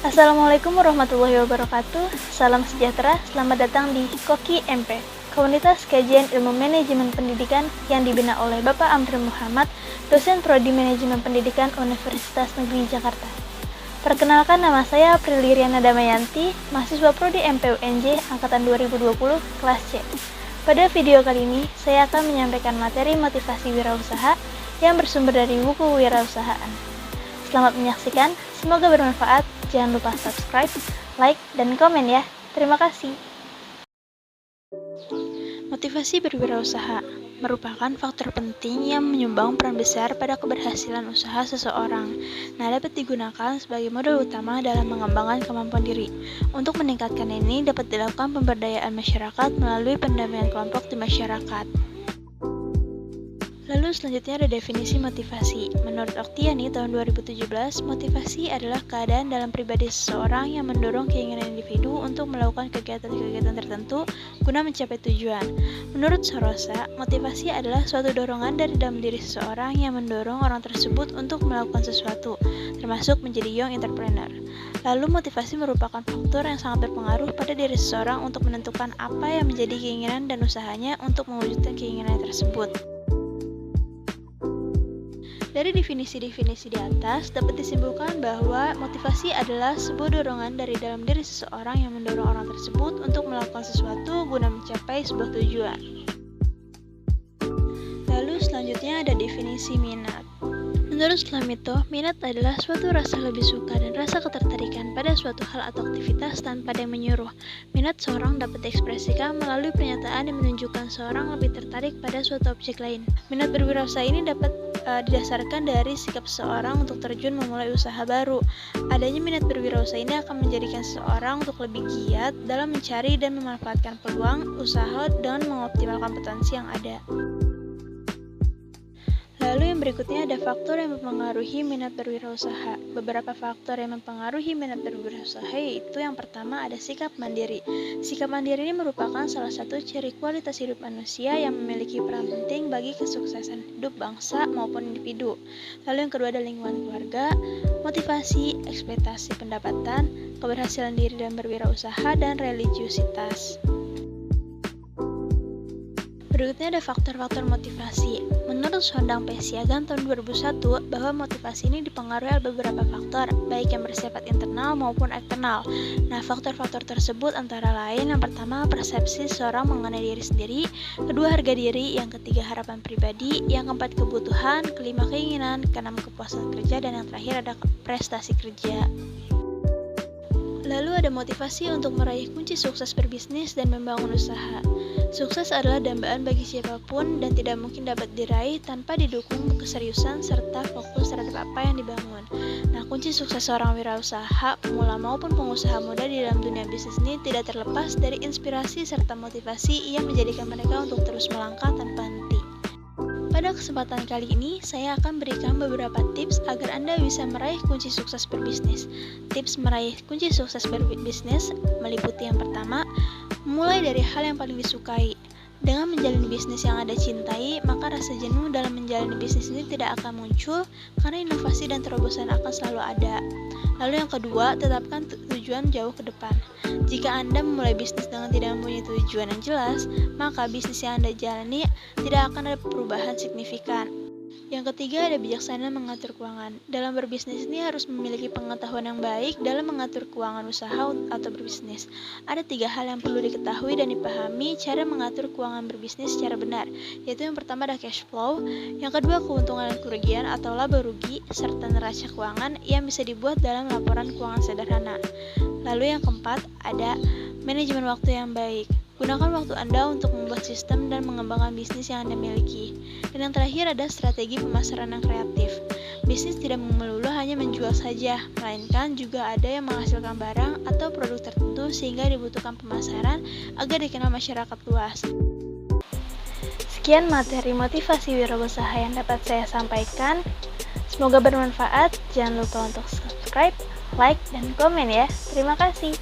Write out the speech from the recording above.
Assalamualaikum warahmatullahi wabarakatuh. Salam sejahtera, selamat datang di Koki MP, komunitas kajian ilmu manajemen pendidikan yang dibina oleh Bapak Amri Muhammad, dosen Prodi Manajemen Pendidikan Universitas Negeri Jakarta. Perkenalkan, nama saya Prilly Riana Damayanti, mahasiswa Prodi MPUNJ Angkatan 2020, kelas C. Pada video kali ini, saya akan menyampaikan materi motivasi wirausaha yang bersumber dari buku Wirausahaan. Selamat menyaksikan, semoga bermanfaat. Jangan lupa subscribe, like, dan komen ya. Terima kasih. Motivasi berwirausaha merupakan faktor penting yang menyumbang peran besar pada keberhasilan usaha seseorang. Dapat digunakan sebagai modal utama dalam mengembangkan kemampuan diri. Untuk meningkatkan ini, dapat dilakukan pemberdayaan masyarakat melalui pendampingan kelompok di masyarakat. Lalu selanjutnya ada definisi motivasi. Menurut Oktiani tahun 2017, motivasi adalah keadaan dalam pribadi seseorang yang mendorong keinginan individu untuk melakukan kegiatan-kegiatan tertentu guna mencapai tujuan. Menurut Sorosa, motivasi adalah suatu dorongan dari dalam diri seseorang yang mendorong orang tersebut untuk melakukan sesuatu, termasuk menjadi young entrepreneur. Lalu motivasi merupakan faktor yang sangat berpengaruh pada diri seseorang untuk menentukan apa yang menjadi keinginan dan usahanya untuk mewujudkan keinginan tersebut. Dari definisi-definisi di atas, dapat disimpulkan bahwa motivasi adalah sebuah dorongan dari dalam diri seseorang yang mendorong orang tersebut untuk melakukan sesuatu guna mencapai sebuah tujuan. Lalu selanjutnya ada definisi minat. Menurut Slamito, minat adalah suatu rasa lebih suka dan rasa ketertarikan pada suatu hal atau aktivitas tanpa ada yang menyuruh. Minat seorang dapat diekspresikan melalui pernyataan yang menunjukkan seorang lebih tertarik pada suatu objek lain. Minat berwirausaha ini dapat didasarkan dari sikap seseorang untuk terjun memulai usaha baru. Adanya minat berwirausaha ini akan menjadikan seseorang untuk lebih giat dalam mencari dan memanfaatkan peluang usaha dan mengoptimalkan potensi yang ada. Lalu yang berikutnya ada faktor yang mempengaruhi minat berwirausaha. Beberapa faktor yang mempengaruhi minat berwirausaha yaitu yang pertama ada sikap mandiri. Sikap mandiri ini merupakan salah satu ciri kualitas hidup manusia yang memiliki peran penting bagi kesuksesan hidup bangsa maupun individu. Lalu yang kedua ada lingkungan keluarga, motivasi, ekspektasi pendapatan, keberhasilan diri dalam berwirausaha, dan religiusitas. Berikutnya ada faktor-faktor motivasi. Menurut Sondang P. Siagan tahun 2001, bahwa motivasi ini dipengaruhi oleh beberapa faktor, baik yang bersifat internal maupun eksternal. Faktor-faktor tersebut antara lain, yang pertama persepsi seorang mengenai diri sendiri, kedua harga diri, yang ketiga harapan pribadi, yang keempat kebutuhan, kelima keinginan, keenam kepuasan kerja, dan yang terakhir ada prestasi kerja. Lalu ada motivasi untuk meraih kunci sukses berbisnis dan membangun usaha. Sukses adalah dambaan bagi siapapun dan tidak mungkin dapat diraih tanpa didukung keseriusan serta fokus terhadap apa yang dibangun. Kunci sukses seorang wirausaha, pemula maupun pengusaha muda di dalam dunia bisnis ini tidak terlepas dari inspirasi serta motivasi yang menjadikan mereka untuk terus melangkah tanpa henti. Pada kesempatan kali ini, saya akan berikan beberapa tips agar Anda bisa meraih kunci sukses berbisnis. Tips meraih kunci sukses berbisnis meliputi yang pertama, mulai dari hal yang paling disukai. Dengan menjalani bisnis yang Anda cintai, maka rasa jenuh dalam menjalani bisnis ini tidak akan muncul karena inovasi dan terobosan akan selalu ada. Lalu yang kedua, tetapkan tujuan jauh ke depan. Jika Anda memulai bisnis dengan tidak mempunyai tujuan yang jelas, maka bisnis yang Anda jalani tidak akan ada perubahan signifikan. Yang ketiga ada bijaksana mengatur keuangan. Dalam berbisnis ini harus memiliki pengetahuan yang baik dalam mengatur keuangan usaha atau berbisnis. Ada 3 hal yang perlu diketahui dan dipahami cara mengatur keuangan berbisnis secara benar, yaitu yang pertama ada cash flow, yang kedua keuntungan dan kerugian atau laba rugi, serta neraca keuangan yang bisa dibuat dalam laporan keuangan sederhana. Lalu yang keempat ada manajemen waktu yang baik. Gunakan waktu Anda untuk membuat sistem dan mengembangkan bisnis yang Anda miliki. Dan yang terakhir ada strategi pemasaran yang kreatif. Bisnis tidak melulu hanya menjual saja, melainkan juga ada yang menghasilkan barang atau produk tertentu sehingga dibutuhkan pemasaran agar dikenal masyarakat luas. Sekian materi motivasi wirausaha yang dapat saya sampaikan. Semoga bermanfaat. Jangan lupa untuk subscribe, like, dan komen ya. Terima kasih.